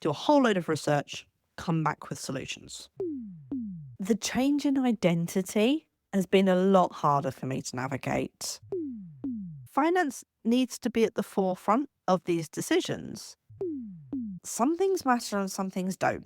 do a whole load of research, come back with solutions. The change in identity has been a lot harder for me to navigate. Finance needs to be at the forefront of these decisions. Some things matter and some things don't.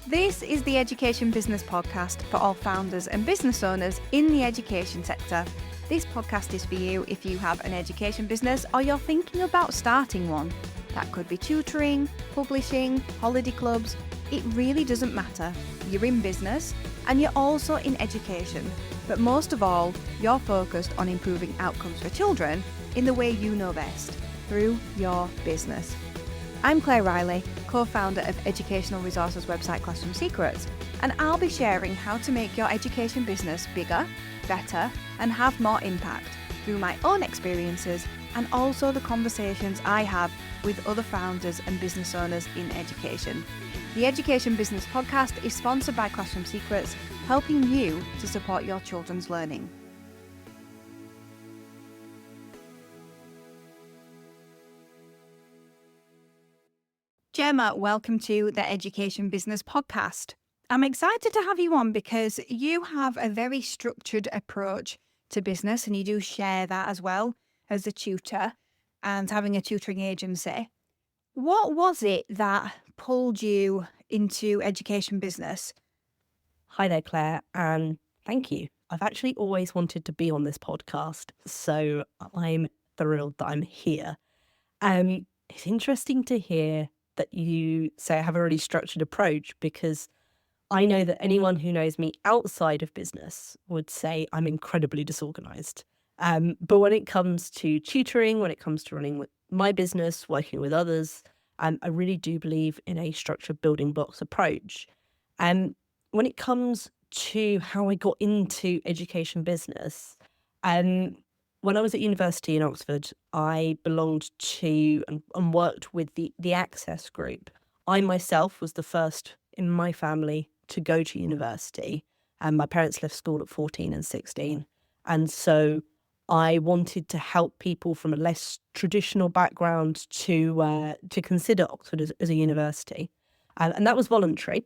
This is the Education Business Podcast for all founders and business owners in the education sector. This podcast is for you if you have an education business or you're thinking about starting one. That could be tutoring, publishing, holiday clubs. It really doesn't matter. You're in business and you're also in education. But most of all, you're focused on improving outcomes for children in the way you know best, through your business. I'm Claire Riley, co-founder of educational resources website Classroom Secrets, and I'll be sharing how to make your education business bigger, better, and have more impact through my own experiences and also the conversations I have with other founders and business owners in education. The Education Business Podcast is sponsored by Classroom Secrets, helping you to support your children's learning. Jemma, welcome to the Education Business Podcast. I'm excited to have you on because you have a very structured approach to business and you do share that as well as a tutor and having a tutoring agency. What was it that pulled you into education business? Hi there, Claire, and thank you. I've actually always wanted to be on this podcast, so I'm thrilled that I'm here. It's interesting to hear that you say I have a really structured approach because I know that anyone who knows me outside of business would say I'm incredibly disorganized. But when it comes to tutoring, when it comes to running my business, working with others, I really do believe in a structured building blocks approach. And when it comes to how I got into education business, when I was at university in Oxford, I belonged to and worked with the Access group. I myself was the first in my family to go to university, and my parents left school at 14 and 16. And so I wanted to help people from a less traditional background to consider Oxford as a university. And that was voluntary.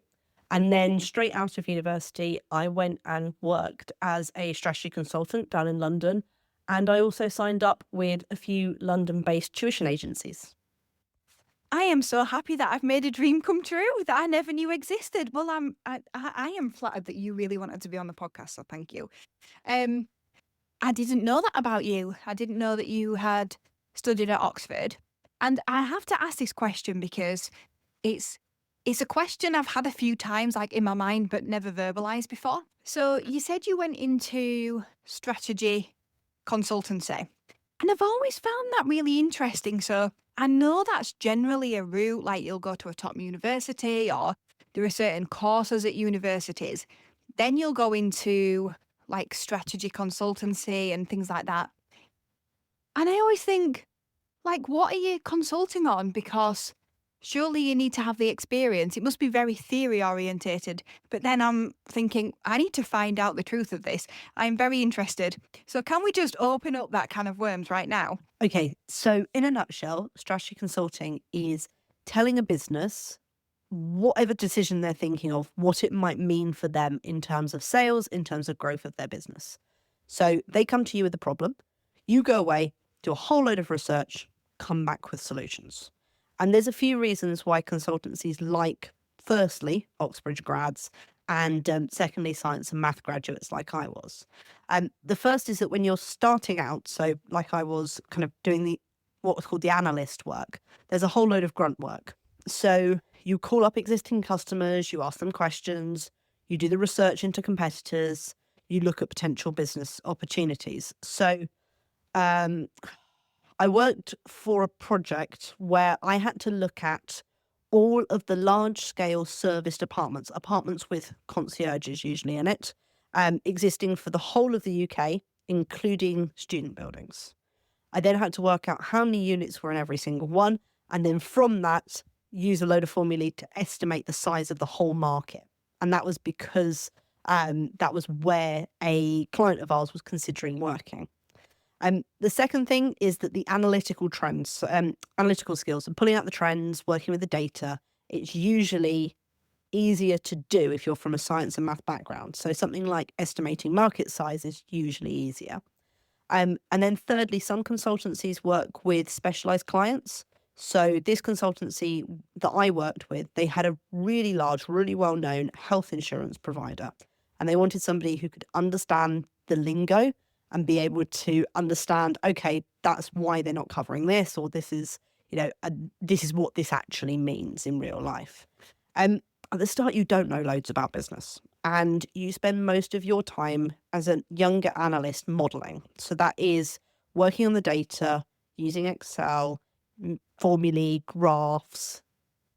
And then straight out of university, I went and worked as a strategy consultant down in London. And I also signed up with a few London-based tuition agencies. I am so happy that I've made a dream come true that I never knew existed. Well, I am flattered that you really wanted to be on the podcast, so thank you. I didn't know that about you. I didn't know that you had studied at Oxford. And I have to ask this question because it's a question I've had a few times like in my mind but never verbalized before. So you said you went into strategy consultancy. And I've always found that really interesting. So I know that's generally a route, like you'll go to a top university or there are certain courses at universities. Then you'll go into like strategy consultancy and things like that. And I always think, like, what are you consulting on? Because surely you need to have the experience. It must be very theory orientated. But then I'm thinking, I need to find out the truth of this. I'm very interested. So can we just open up that can of worms right now? Okay, so in a nutshell, strategy consulting is telling a business whatever decision they're thinking of, what it might mean for them in terms of sales, in terms of growth of their business. So they come to you with a problem, you go away, do a whole load of research, come back with solutions. And there's a few reasons why consultancies like, firstly, Oxbridge grads, and secondly, science and math graduates like I was. The first is that when you're starting out, so like I was kind of doing what was called the analyst work, there's a whole load of grunt work. So you call up existing customers, you ask them questions, you do the research into competitors, you look at potential business opportunities. So I worked for a project where I had to look at all of the large-scale serviced apartments with concierges usually in it, existing for the whole of the UK, including student buildings. I then had to work out how many units were in every single one, and then from that, use a load of formulae to estimate the size of the whole market. And that was because that was where a client of ours was considering working. The second thing is that the analytical trends, analytical skills, and pulling out the trends, working with the data, it's usually easier to do if you're from a science and math background. So something like estimating market size is usually easier. And then thirdly, some consultancies work with specialized clients. So this consultancy that I worked with, they had a really large, really well-known health insurance provider, and they wanted somebody who could understand the lingo and be able to understand, okay, that's why they're not covering this, or this is, this is what this actually means in real life. At the start, you don't know loads about business, and you spend most of your time as a younger analyst modeling. So that is working on the data, using Excel, formulae, graphs,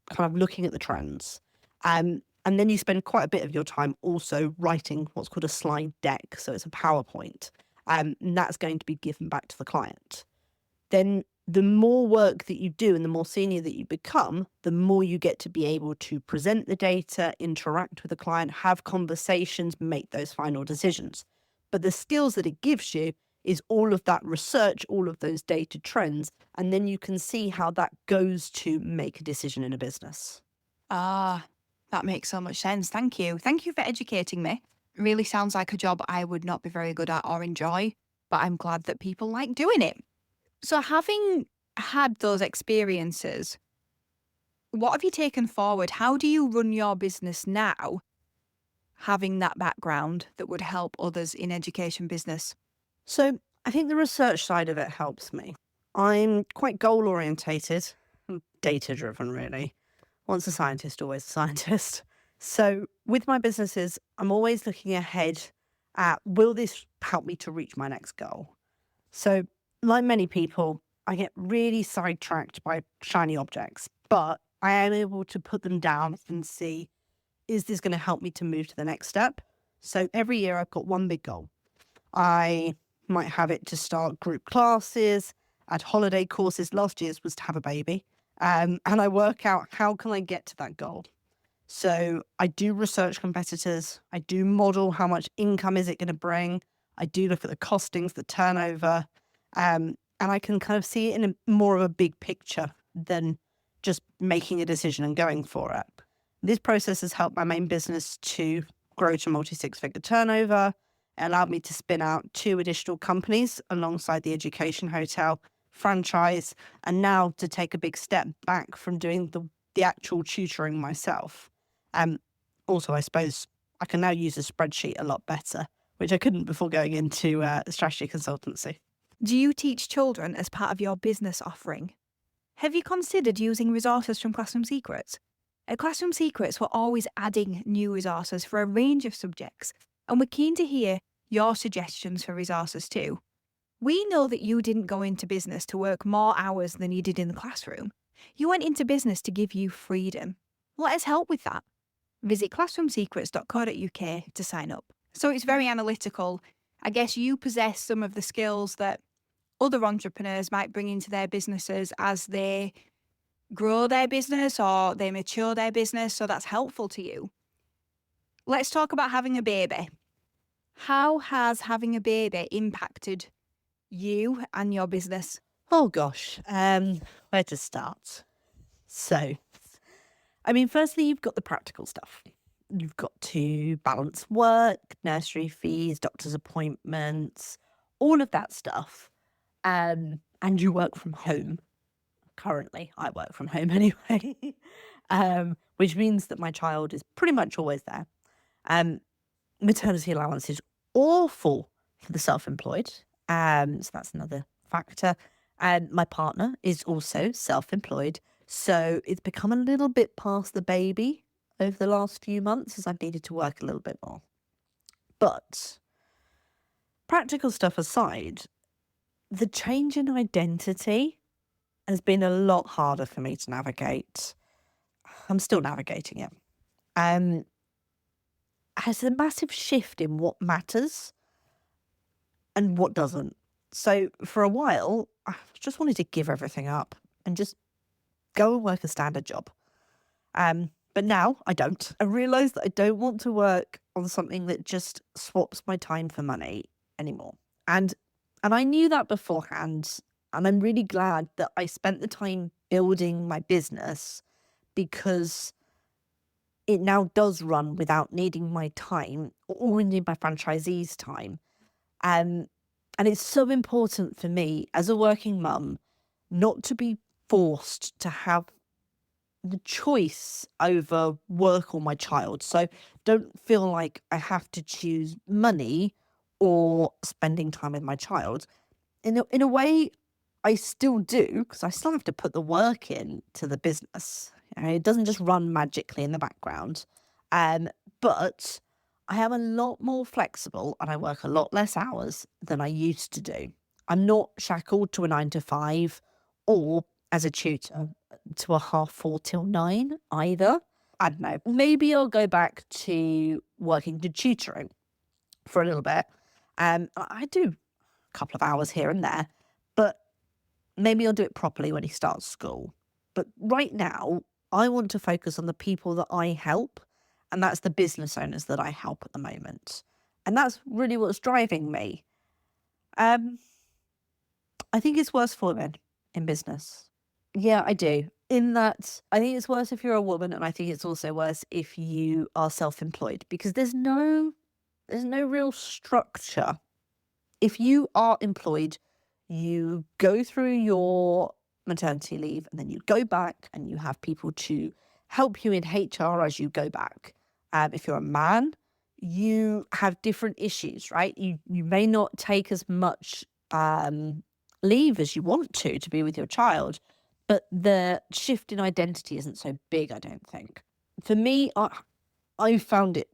kind of looking at the trends. And then you spend quite a bit of your time also writing what's called a slide deck. So it's a PowerPoint, and that's going to be given back to the client. Then the more work that you do and the more senior that you become, the more you get to be able to present the data, interact with the client, have conversations, make those final decisions. But the skills that it gives you is all of that research, all of those data trends, and then you can see how that goes to make a decision in a business. Ah, that makes so much sense. Thank you. Thank you for educating me. Really sounds like a job I would not be very good at or enjoy, but I'm glad that people like doing it. So, having had those experiences, what have you taken forward? How do you run your business now, having that background that would help others in education business? So I think the research side of it helps me. I'm quite goal orientated, data driven, really. Once a scientist, always a scientist. So with my businesses, I'm always looking ahead at, will this help me to reach my next goal? So, like many people, I get really sidetracked by shiny objects, but I am able to put them down and see, is this going to help me to move to the next step? So every year I've got one big goal. I might have it to start group classes, add holiday courses. Last year's was to have a baby. And I work out, how can I get to that goal? So I do research competitors. I do model how much income is it going to bring. I do look at the costings, the turnover, and I can kind of see it in more of a big picture than just making a decision and going for it. This process has helped my main business to grow to multi-six-figure turnover. It allowed me to spin out 2 additional companies alongside the education hotel franchise, and now to take a big step back from doing the actual tutoring myself. Also, I suppose I can now use a spreadsheet a lot better, which I couldn't before going into strategy consultancy. Do you teach children as part of your business offering? Have you considered using resources from Classroom Secrets? At Classroom Secrets, we're always adding new resources for a range of subjects, and we're keen to hear your suggestions for resources too. We know that you didn't go into business to work more hours than you did in the classroom. You went into business to give you freedom. Let us help with that. Visit classroomsecrets.co.uk to sign up. So it's very analytical. I guess you possess some of the skills that other entrepreneurs might bring into their businesses as they grow their business or they mature their business. So that's helpful to you. Let's talk about having a baby. How has having a baby impacted you and your business? Oh gosh, where to start? So, I mean, firstly, you've got the practical stuff. You've got to balance work, nursery fees, doctor's appointments, all of that stuff. And you work from home. Currently, I work from home anyway, which means that my child is pretty much always there. Maternity allowance is awful for the self-employed. So that's another factor. And my partner is also self-employed. So it's become a little bit past the baby over the last few months as I've needed to work a little bit more. But practical stuff aside, the change in identity has been a lot harder for me to navigate. I'm still navigating it. Has a massive shift in what matters and what doesn't. So for a while, I just wanted to give everything up and just go and work a standard job. But now I don't. I realise that I don't want to work on something that just swaps my time for money anymore. And And I knew that beforehand. And I'm really glad that I spent the time building my business because it now does run without needing my time or needing my franchisees' time. Um, and it's so important for me as a working mum not to be forced to have the choice over work or my child. So don't feel like I have to choose money or spending time with my child. In a way, I still do because I still have to put the work in to the business. It doesn't just run magically in the background. Um, but I am a lot more flexible and I work a lot less hours than I used to do. I'm not shackled to a 9 to 5 or as a tutor to a 4:30 till 9 either. I don't know. Maybe I'll go back to working to tutoring for a little bit. I do a couple of hours here and there, but maybe I'll do it properly when he starts school. But right now, I want to focus on the people that I help, and that's the business owners that I help at the moment. And that's really what's driving me. Um, I think it's worse for women in business. Yeah, I do. In that, I think it's worse if you're a woman, and I think it's also worse if you are self-employed because there's no real structure. If you are employed, you go through your maternity leave and then you go back and you have people to help you in HR as you go back. If you're a man, you have different issues, right? You may not take as much leave as you want to be with your child, but the shift in identity isn't so big, I don't think. For me, I found it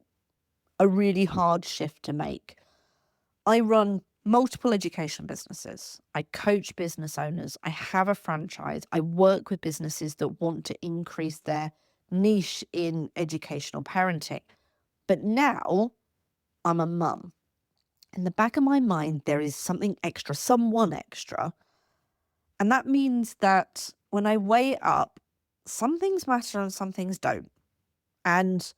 a really hard shift to make. I run multiple education businesses. I coach business owners. I have a franchise. I work with businesses that want to increase their niche in educational parenting. But now I'm a mum. In the back of my mind, there is something extra, someone extra. And that means that when I weigh it up, some things matter and some things don't. And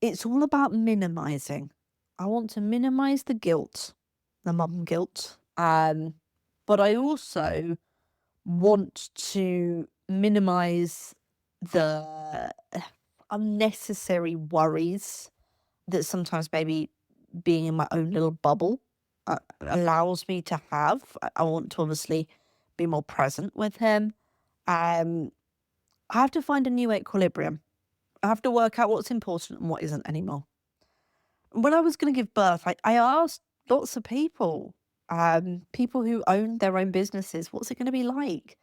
it's all about minimizing. I want to minimize the guilt, the mum guilt. But I also want to minimize the unnecessary worries that sometimes maybe being in my own little bubble allows me to have. I want to obviously be more present with him. Um, I have to find a new equilibrium. I have to work out what's important and what isn't anymore. When I was going to give birth, I asked lots of people, people who own their own businesses, what's it going to be like?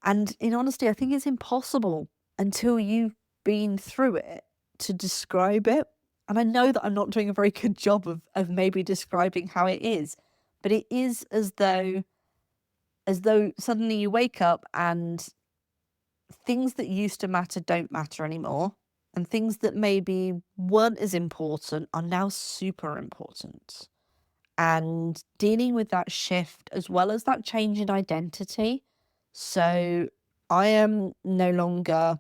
And in honesty, I think it's impossible until you've been through it to describe it. And I know that I'm not doing a very good job of maybe describing how it is, but it is as though suddenly you wake up and things that used to matter don't matter anymore. And things that maybe weren't as important are now super important. And dealing with that shift as well as that change in identity. So I am no longer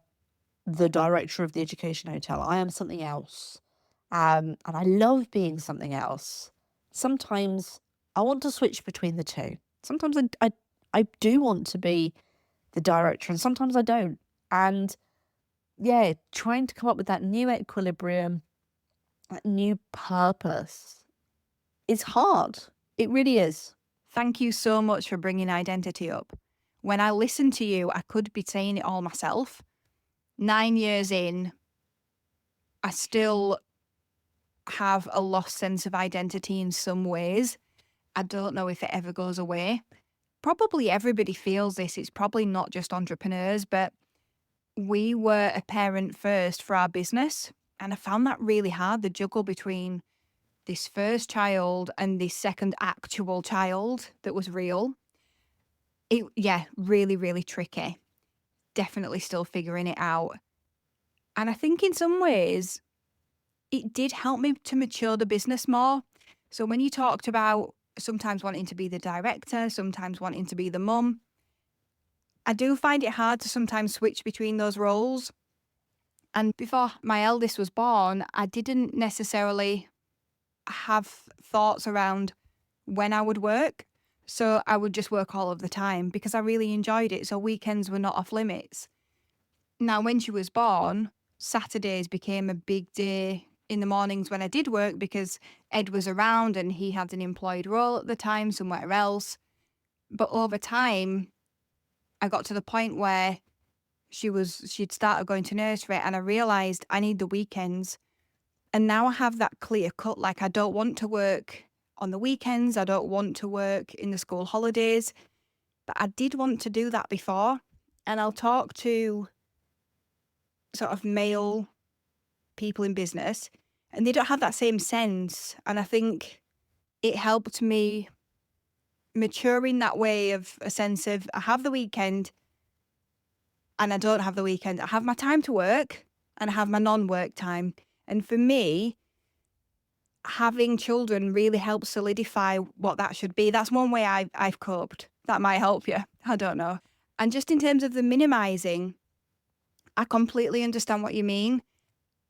the director of the education hotel. I am something else. And I love being something else. Sometimes I want to switch between the two. Sometimes I do want to be the director and sometimes I don't. And yeah, trying to come up with that new equilibrium, that new purpose is hard. It really is. Thank you so much for bringing identity up. When I listen to you, I could be saying it all myself. 9 years in, I still have a lost sense of identity in some ways. I don't know if it ever goes away. Probably everybody feels this. It's probably not just entrepreneurs, but we were a parent first for our business. And I found that really hard, the juggle between this first child and this second actual child that was real. Yeah, really, really tricky. Definitely still figuring it out. And I think in some ways, it did help me to mature the business more. So when you talked about sometimes wanting to be the director, sometimes wanting to be the mum, I do find it hard to sometimes switch between those roles. And before my eldest was born, I didn't necessarily have thoughts around when I would work. So I would just work all of the time because I really enjoyed it. So weekends were not off limits. Now, when she was born, Saturdays became a big day in the mornings when I did work because Ed was around and he had an employed role at the time somewhere else. But over time, I got to the point where she'd started going to nursery and I realised I need the weekends. And now I have that clear cut. Like, I don't want to work on the weekends. I don't want to work in the school holidays. But I did want to do that before. And I'll talk to sort of male people in business and they don't have that same sense. And I think it helped me mature in that way of a sense of I have the weekend and I don't have the weekend. I have my time to work and I have my non-work time. And for me, having children really helps solidify what that should be. That's one way I've coped. That might help you. I don't know. And just in terms of the minimizing, I completely understand what you mean.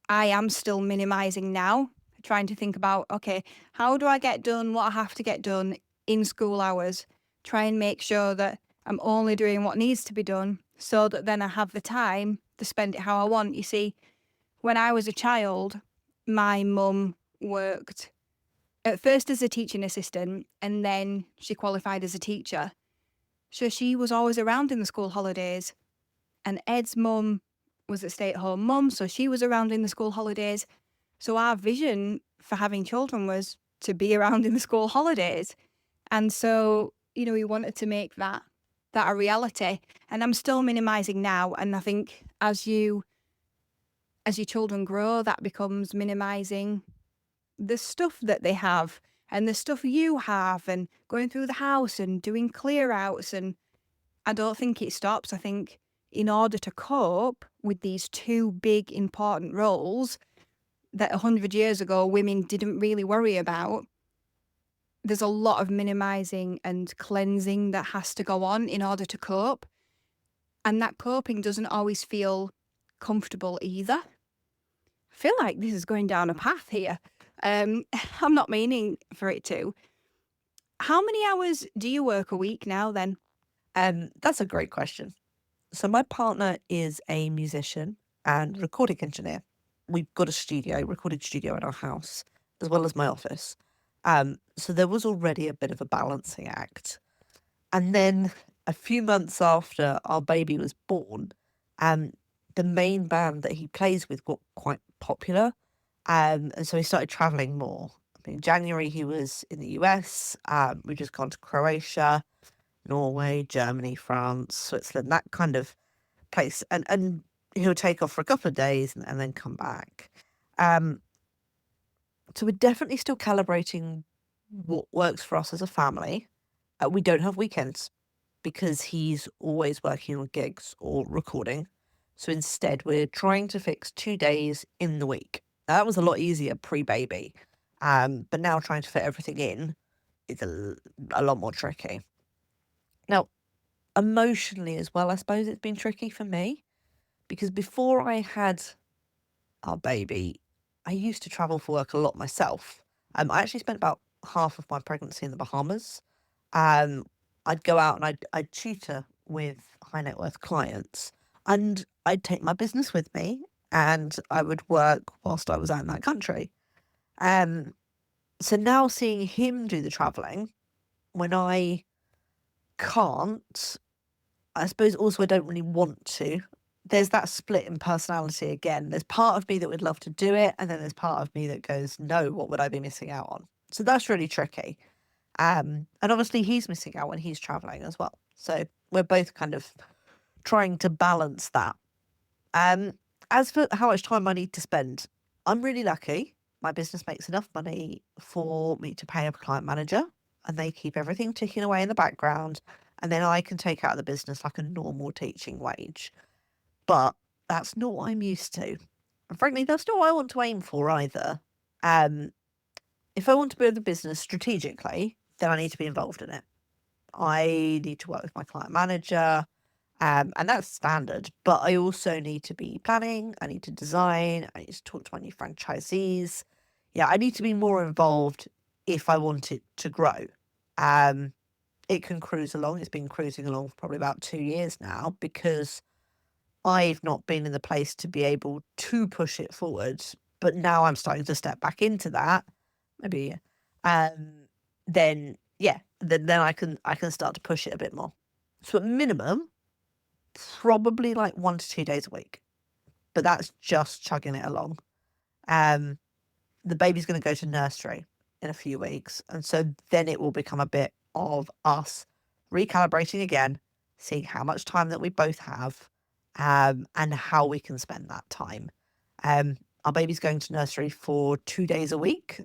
I am still minimizing now, trying to think about, okay, how do I get done what I have to get done in school hours? Try and make sure that I'm only doing what needs to be done so that then I have the time to spend it how I want. You see, when I was a child, my mum worked at first as a teaching assistant and then she qualified as a teacher. So she was always around in the school holidays. And Ed's mum was a stay-at-home mum, so she was around in the school holidays. So our vision for having children was to be around in the school holidays. And so, we wanted to make that a reality. And I'm still minimizing now. And I think as your children grow, that becomes minimizing the stuff that they have and the stuff you have and going through the house and doing clear outs. And I don't think it stops. I think in order to cope with these two big important roles that 100 years ago women didn't really worry about, there's a lot of minimizing and cleansing that has to go on in order to cope. And that coping doesn't always feel comfortable either. I feel like this is going down a path here. I'm not meaning for it to. How many hours do you work a week now then? That's a great question. So my partner is a musician and recording engineer. We've got a recording studio in our house, as well as my office. So there was already a bit of a balancing act. And then a few months after our baby was born, the main band that he plays with got quite popular. And so he started traveling more. I mean, in January, he was in the US. We've just gone to Croatia, Norway, Germany, France, Switzerland, that kind of place. And he'll take off for a couple of days and then come back. So we're definitely still calibrating what works for us as a family. We don't have weekends because he's always working on gigs or recording. So instead, we're trying to fix 2 days in the week. Now, that was a lot easier pre-baby. But now trying to fit everything in is a lot more tricky. Now, emotionally as well, I suppose it's been tricky for me because before I had our baby, I used to travel for work a lot myself. I actually spent about half of my pregnancy in the Bahamas. I'd go out and I'd tutor with high net worth clients and I'd take my business with me and I would work whilst I was out in that country. So now seeing him do the traveling when I can't, I suppose also I don't really want to. There's that split in personality again. There's part of me that would love to do it, and then there's part of me that goes, no, what would I be missing out on? So that's really tricky. And obviously he's missing out when he's traveling as well. So we're both kind of trying to balance that. As for how much time I need to spend, I'm really lucky. My business makes enough money for me to pay a client manager, and they keep everything ticking away in the background. And then I can take out of the business like a normal teaching wage. But that's not what I'm used to. And frankly, that's not what I want to aim for either. If I want to build the business strategically, then I need to be involved in it. I need to work with my client manager, and that's standard. But I also need to be planning, I need to design, I need to talk to my new franchisees. Yeah, I need to be more involved if I want it to grow. It can cruise along. It's been cruising along for probably about 2 years now because I've not been in the place to be able to push it forward. But now I'm starting to step back into that, maybe a year. Then yeah, then I can start to push it a bit more. So at minimum, probably like 1 to 2 days a week, but that's just chugging it along. Um, the baby's going to go to nursery in a few weeks, and so then it will become a bit of us recalibrating again, seeing how much time that we both have, and how we can spend that time. Our baby's going to nursery for 2 days a week.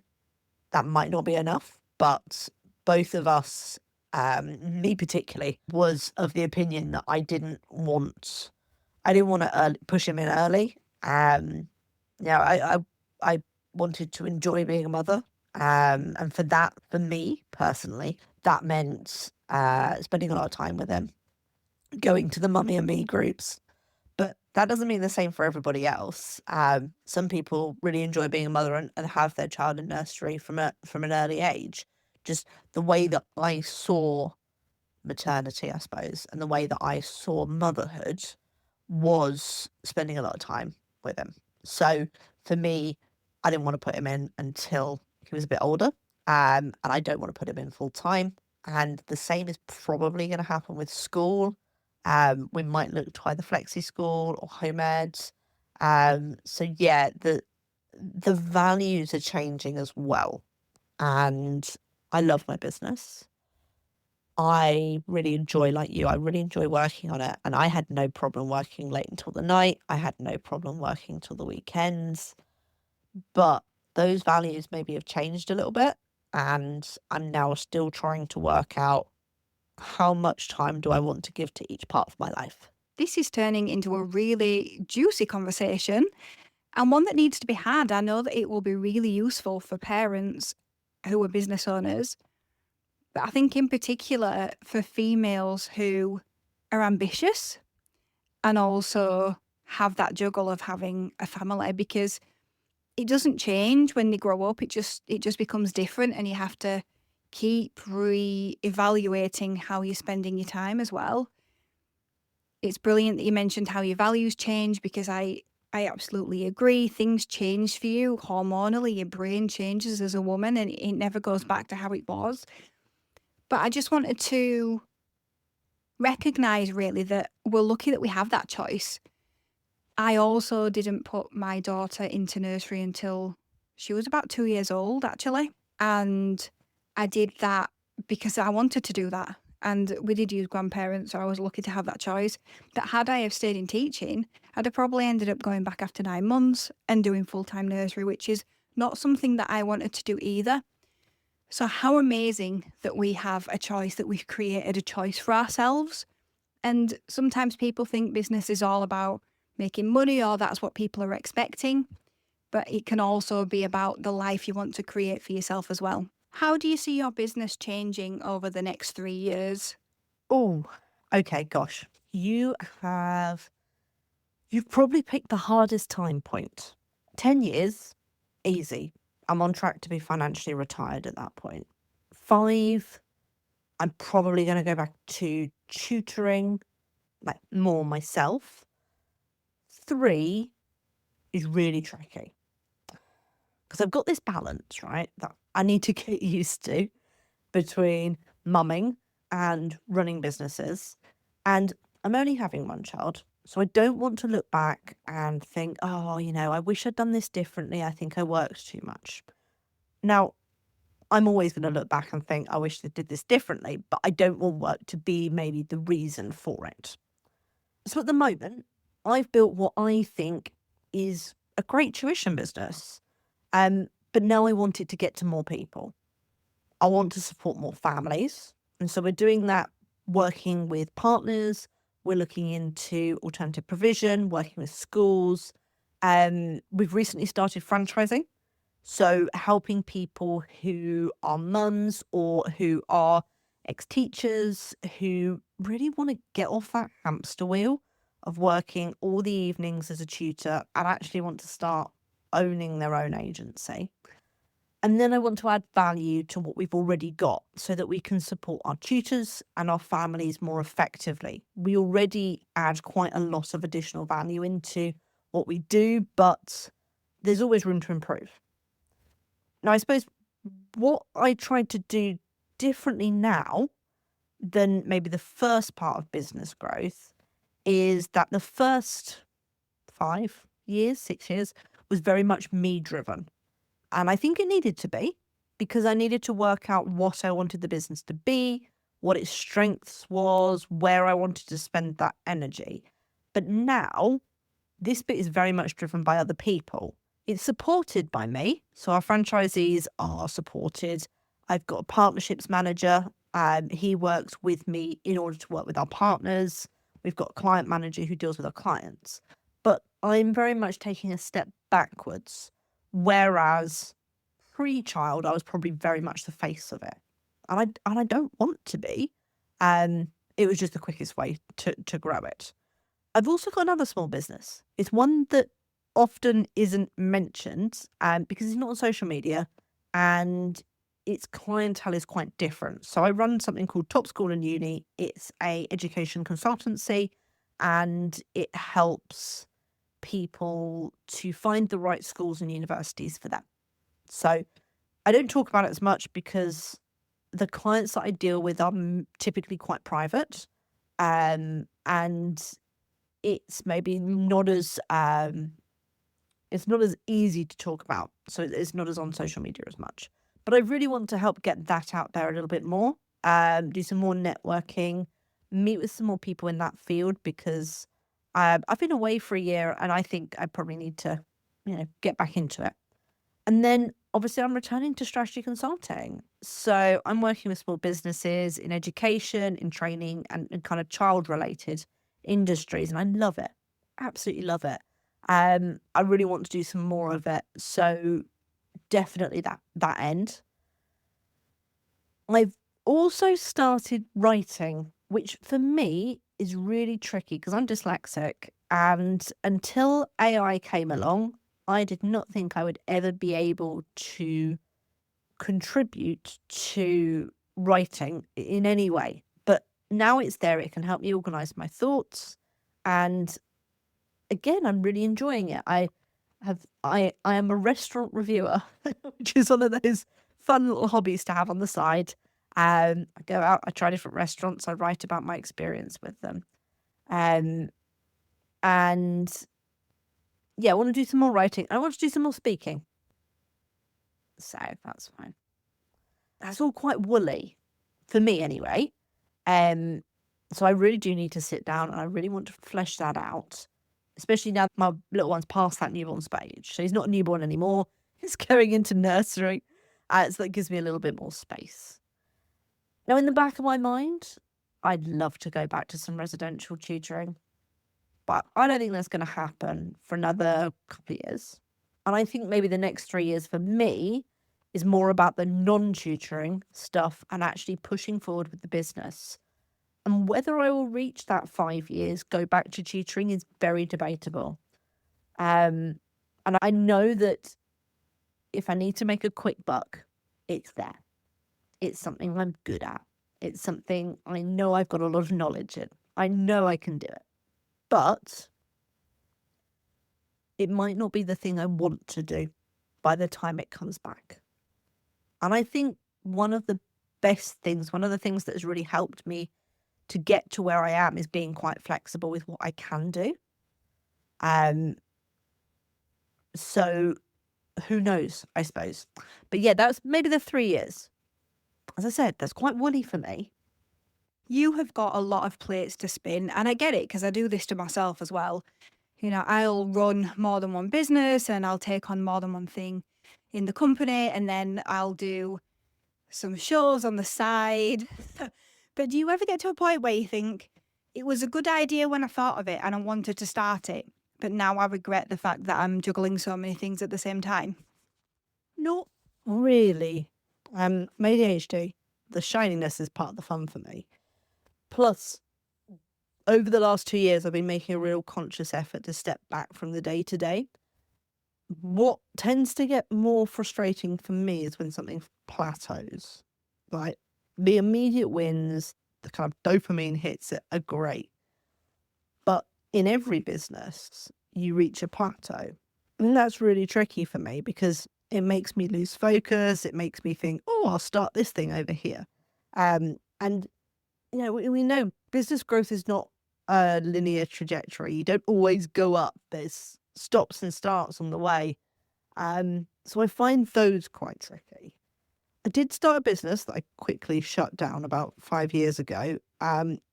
That might not be enough, but both of us, me particularly, was of the opinion that I didn't want to push him in early. I wanted to enjoy being a mother, and for me personally, that meant spending a lot of time with him, going to the mummy and me groups. But that doesn't mean the same for everybody else. Some people really enjoy being a mother and have their child in nursery from an early age. Just the way that I saw maternity, I suppose, and the way that I saw motherhood was spending a lot of time with him. So for me, I didn't want to put him in until he was a bit older. And I don't want to put him in full time. And the same is probably going to happen with school. We might look to either flexi school or home ed. So yeah, the values are changing as well. And I love my business. I really enjoy, like you, I really enjoy working on it. And I had no problem working late until the night. I had no problem working till the weekends. But those values maybe have changed a little bit. And I'm now still trying to work out how much time do I want to give to each part of my life. This is turning into a really juicy conversation and one that needs to be had. I know that it will be really useful for parents who are business owners, but I think in particular for females who are ambitious and also have that juggle of having a family, because it doesn't change when they grow up. It just becomes different, and you have to keep re-evaluating how you're spending your time as well. It's brilliant that you mentioned how your values change, because I absolutely agree. Things change for you hormonally. Your brain changes as a woman, and it never goes back to how it was. But I just wanted to recognize really that we're lucky that we have that choice. I also didn't put my daughter into nursery until she was about 2 years old, actually. And I did that because I wanted to do that. And we did use grandparents, so I was lucky to have that choice. But had I have stayed in teaching, I'd have probably ended up going back after 9 months and doing full-time nursery, which is not something that I wanted to do either. So how amazing that we have a choice, that we've created a choice for ourselves. And sometimes people think business is all about making money, or that's what people are expecting. But it can also be about the life you want to create for yourself as well. How do you see your business changing over the next 3 years? Oh, okay, gosh. You've probably picked the hardest time point. 10 years, easy. I'm on track to be financially retired at that point. 5, I'm probably going to go back to tutoring, like more myself. 3 is really tricky because I've got this balance, right, that I need to get used to between mumming and running businesses. And I'm only having one child. So I don't want to look back and think, oh, I wish I'd done this differently. I think I worked too much. Now, I'm always going to look back and think, I wish I did this differently, but I don't want work to be maybe the reason for it. So at the moment, I've built what I think is a great tuition business. But now I want it to get to more people. I want to support more families. And so we're doing that, working with partners. We're looking into alternative provision, working with schools. We've recently started franchising. So helping people who are mums or who are ex-teachers who really want to get off that hamster wheel of working all the evenings as a tutor and actually want to start owning their own agency. And then I want to add value to what we've already got so that we can support our tutors and our families more effectively. We already add quite a lot of additional value into what we do, but there's always room to improve. Now, I suppose what I tried to do differently now than maybe the first part of business growth is that the first 5 years, 6 years was very much me driven. And I think it needed to be, because I needed to work out what I wanted the business to be, what its strengths was, where I wanted to spend that energy. But now this bit is very much driven by other people. It's supported by me. So our franchisees are supported. I've got a partnerships manager. He works with me in order to work with our partners. We've got a client manager who deals with our clients. But I'm very much taking a step backwards. Whereas pre-child, I was probably very much the face of it. And I don't want to be. It was just the quickest way to grow it. I've also got another small business. It's one that often isn't mentioned because it's not on social media and its clientele is quite different. So I run something called Top School and Uni. It's a education consultancy and it helps people to find the right schools and universities for them. So I don't talk about it as much because the clients that I deal with are typically quite private, and it's maybe not as it's not as easy to talk about. So it's not as on social media as much. But I really want to help get that out there a little bit more, do some more networking, meet with some more people in that field because I've been away for a year and I think I probably need to, get back into it. And then obviously I'm returning to strategy consulting. So I'm working with small businesses in education, in training and kind of child related industries. And I love it. Absolutely love it. I really want to do some more of it. So definitely that end. I've also started writing, which for me is really tricky because I'm dyslexic. And until AI came along, I did not think I would ever be able to contribute to writing in any way. But now it's there, it can help me organize my thoughts. And again, I'm really enjoying it. I am a restaurant reviewer, which is one of those fun little hobbies to have on the side. I go out, I try different restaurants, I write about my experience with them. And yeah, I want to do some more writing. I want to do some more speaking. So that's fine. That's all quite woolly for me anyway. So I really do need to sit down and I really want to flesh that out, especially now that my little one's past that newborn stage. So he's not a newborn anymore. He's going into nursery. So that gives me a little bit more space. Now, in the back of my mind, I'd love to go back to some residential tutoring, but I don't think that's going to happen for another couple of years. And I think maybe the next 3 years for me is more about the non-tutoring stuff and actually pushing forward with the business. And whether I will reach that 5 years, go back to tutoring is very debatable. And I know that if I need to make a quick buck, it's there. It's something I'm good at. It's something I know I've got a lot of knowledge in. I know I can do it. But it might not be the thing I want to do by the time it comes back. And I think one of the things that has really helped me to get to where I am is being quite flexible with what I can do. So who knows, I suppose. But yeah, that's maybe the 3 years. As I said, that's quite woolly for me. You have got a lot of plates to spin, and I get it because I do this to myself as well. I'll run more than one business and I'll take on more than one thing in the company, and then I'll do some shows on the side. But do you ever get to a point where you think, it was a good idea when I thought of it and I wanted to start it, but now I regret the fact that I'm juggling so many things at the same time? Not really. My ADHD, the shininess is part of the fun for me. Plus, over the last 2 years, I've been making a real conscious effort to step back from the day to day. What tends to get more frustrating for me is when something plateaus. Like the immediate wins, the kind of dopamine hits it are great. But in every business, you reach a plateau. And that's really tricky for me because it makes me lose focus. It makes me think, oh, I'll start this thing over here. And, we know business growth is not a linear trajectory. You don't always go up. There's stops and starts on the way. So I find those quite tricky. I did start a business that I quickly shut down about 5 years ago.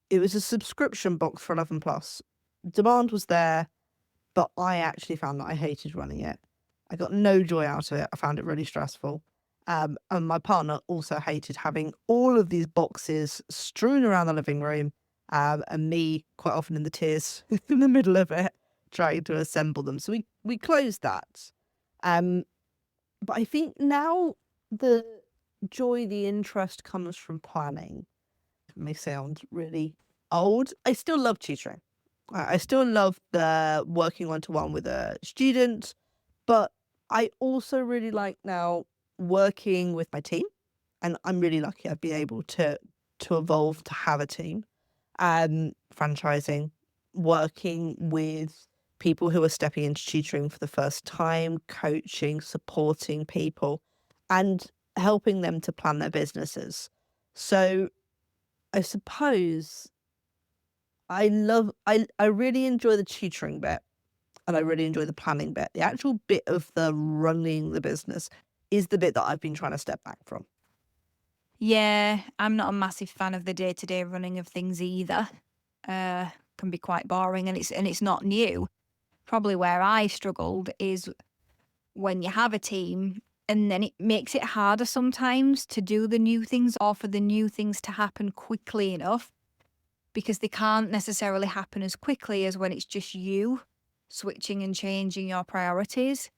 It was a subscription box for 11 plus. Demand was there, but I actually found that I hated running it. I got no joy out of it. I found it really stressful. And my partner also hated having all of these boxes strewn around the living room, and me quite often in the tears in the middle of it, trying to assemble them. So we closed that. But I think now the joy, the interest comes from planning. It may sound really old. I still love tutoring. I still love the working one-to-one with a student, but I also really like now working with my team, and I'm really lucky I've been able to evolve to have a team. Franchising, working with people who are stepping into tutoring for the first time, coaching, supporting people, and helping them to plan their businesses. So I suppose I really enjoy the tutoring bit and I really enjoy the planning bit. The actual bit of the running the business is the bit that I've been trying to step back from. Yeah, I'm not a massive fan of the day-to-day running of things either. Can be quite boring, and it's not new. Probably where I struggled is when you have a team and then it makes it harder sometimes to do the new things or for the new things to happen quickly enough, because they can't necessarily happen as quickly as when it's just you switching and changing your priorities.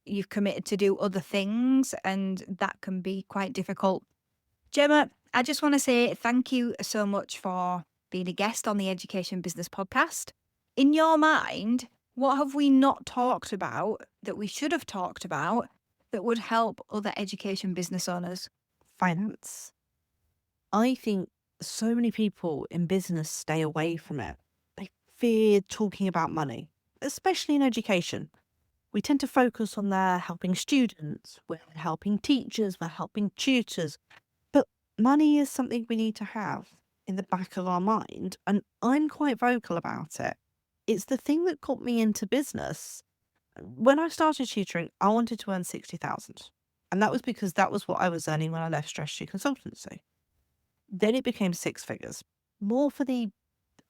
You've committed to do other things, and that can be quite difficult. Gemma, I just want to say thank you so much for being a guest on the Education Business Podcast. In your mind, what have we not talked about that we should have talked about that would help other education business owners? Finance. I think so many people in business stay away from it. They fear talking about money, especially in education. We tend to focus on their helping students, we're helping teachers, we're helping tutors. But money is something we need to have in the back of our mind, and I'm quite vocal about it. It's the thing that got me into business. When I started tutoring, I wanted to earn 60,000. And that was because that was what I was earning when I left strategy consultancy. Then it became six figures, more for the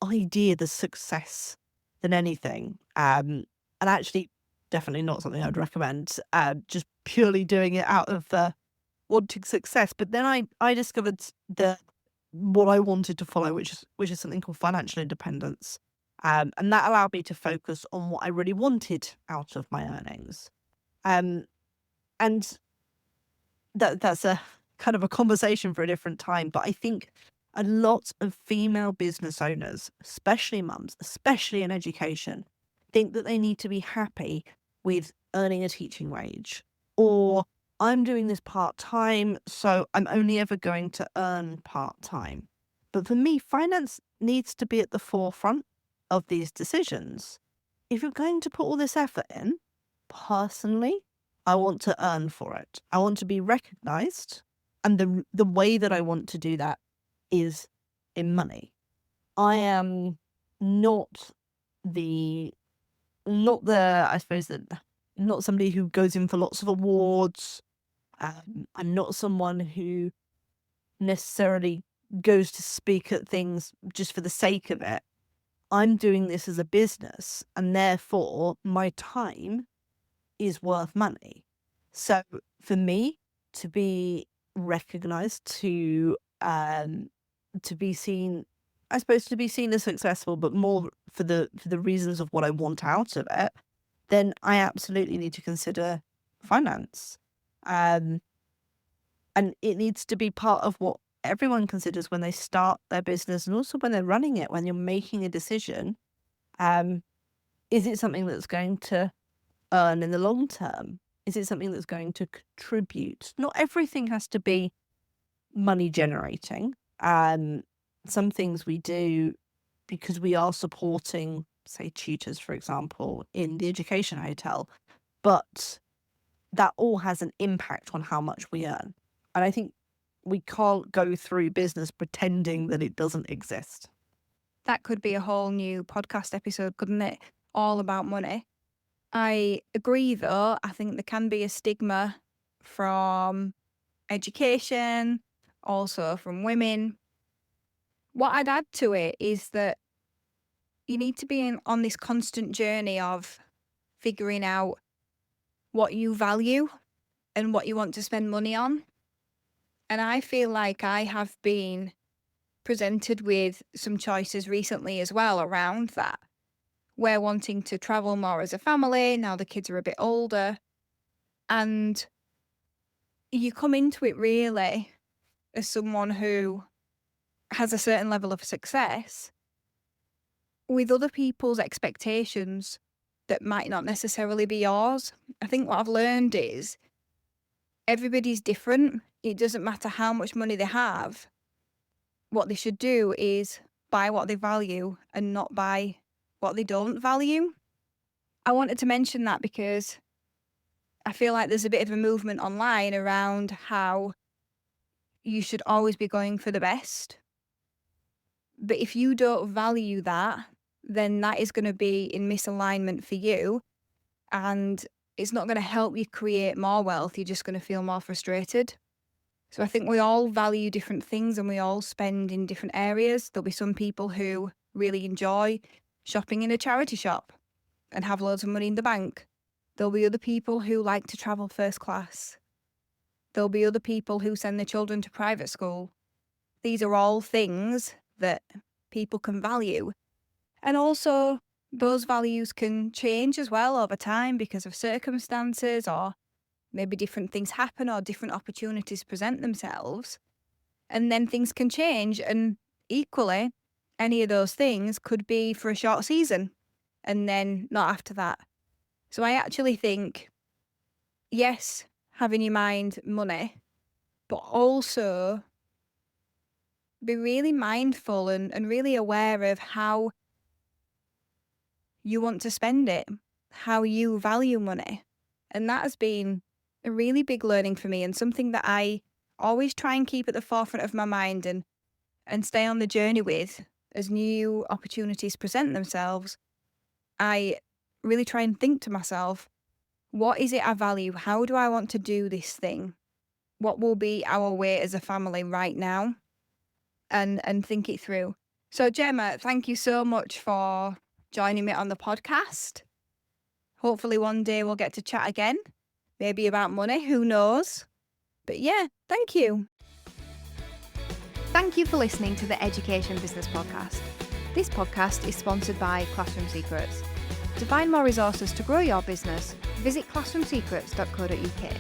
idea, the success than anything. And actually, definitely not something I'd recommend, just purely doing it out of wanting success. But then I discovered that what I wanted to follow, which is something called financial independence. And that allowed me to focus on what I really wanted out of my earnings. And that's a kind of a conversation for a different time. But I think a lot of female business owners, especially mums, especially in education, think that they need to be happy with earning a teaching wage, or I'm doing this part-time, so I'm only ever going to earn part-time. But for me, finance needs to be at the forefront of these decisions. If you're going to put all this effort in, personally, I want to earn for it. I want to be recognized. And the way that I want to do that is in money. I am not I suppose that not somebody who goes in for lots of awards. I'm not someone who necessarily goes to speak at things just for the sake of it. I'm doing this as a business, and therefore my time is worth money. So for me to be recognized, to be seen, I suppose to be seen as successful, but more for the reasons of what I want out of it, then I absolutely need to consider finance. And it needs to be part of what everyone considers when they start their business and also when they're running it, when you're making a decision. Is it something that's going to earn in the long term? Is it something that's going to contribute? Not everything has to be money generating. Some things we do because we are supporting, say, tutors, for example, in the education hotel, but that all has an impact on how much we earn. And I think we can't go through business pretending that it doesn't exist. That could be a whole new podcast episode, couldn't it? All about money. I agree, though. I think there can be a stigma from education, also from women. What I'd add to it is that you need to be on this constant journey of figuring out what you value and what you want to spend money on. And I feel like I have been presented with some choices recently as well around that. We're wanting to travel more as a family. Now the kids are a bit older. And you come into it really as someone who has a certain level of success with other people's expectations that might not necessarily be yours. I think what I've learned is everybody's different. It doesn't matter how much money they have. What they should do is buy what they value and not buy what they don't value. I wanted to mention that because I feel like there's a bit of a movement online around how you should always be going for the best. But if you don't value that, then that is going to be in misalignment for you. And it's not going to help you create more wealth. You're just going to feel more frustrated. So I think we all value different things and we all spend in different areas. There'll be some people who really enjoy shopping in a charity shop and have loads of money in the bank. There'll be other people who like to travel first class. There'll be other people who send their children to private school. These are all things that people can value. And also, those values can change as well over time because of circumstances, or maybe different things happen or different opportunities present themselves. And then things can change. And equally, any of those things could be for a short season and then not after that. So I actually think, yes, have in your mind money, but also be really mindful and really aware of how you want to spend it, how you value money. And that has been a really big learning for me and something that I always try and keep at the forefront of my mind and stay on the journey with as new opportunities present themselves. I really try and think to myself, what is it I value? How do I want to do this thing? What will be our way as a family right now? And think it through. So Jemma, thank you so much for joining me on the podcast. Hopefully one day we'll get to chat again, maybe about money, who knows? But yeah, thank you. Thank you for listening to the Education Business Podcast. This podcast is sponsored by Classroom Secrets. To find more resources to grow your business, visit classroomsecrets.co.uk.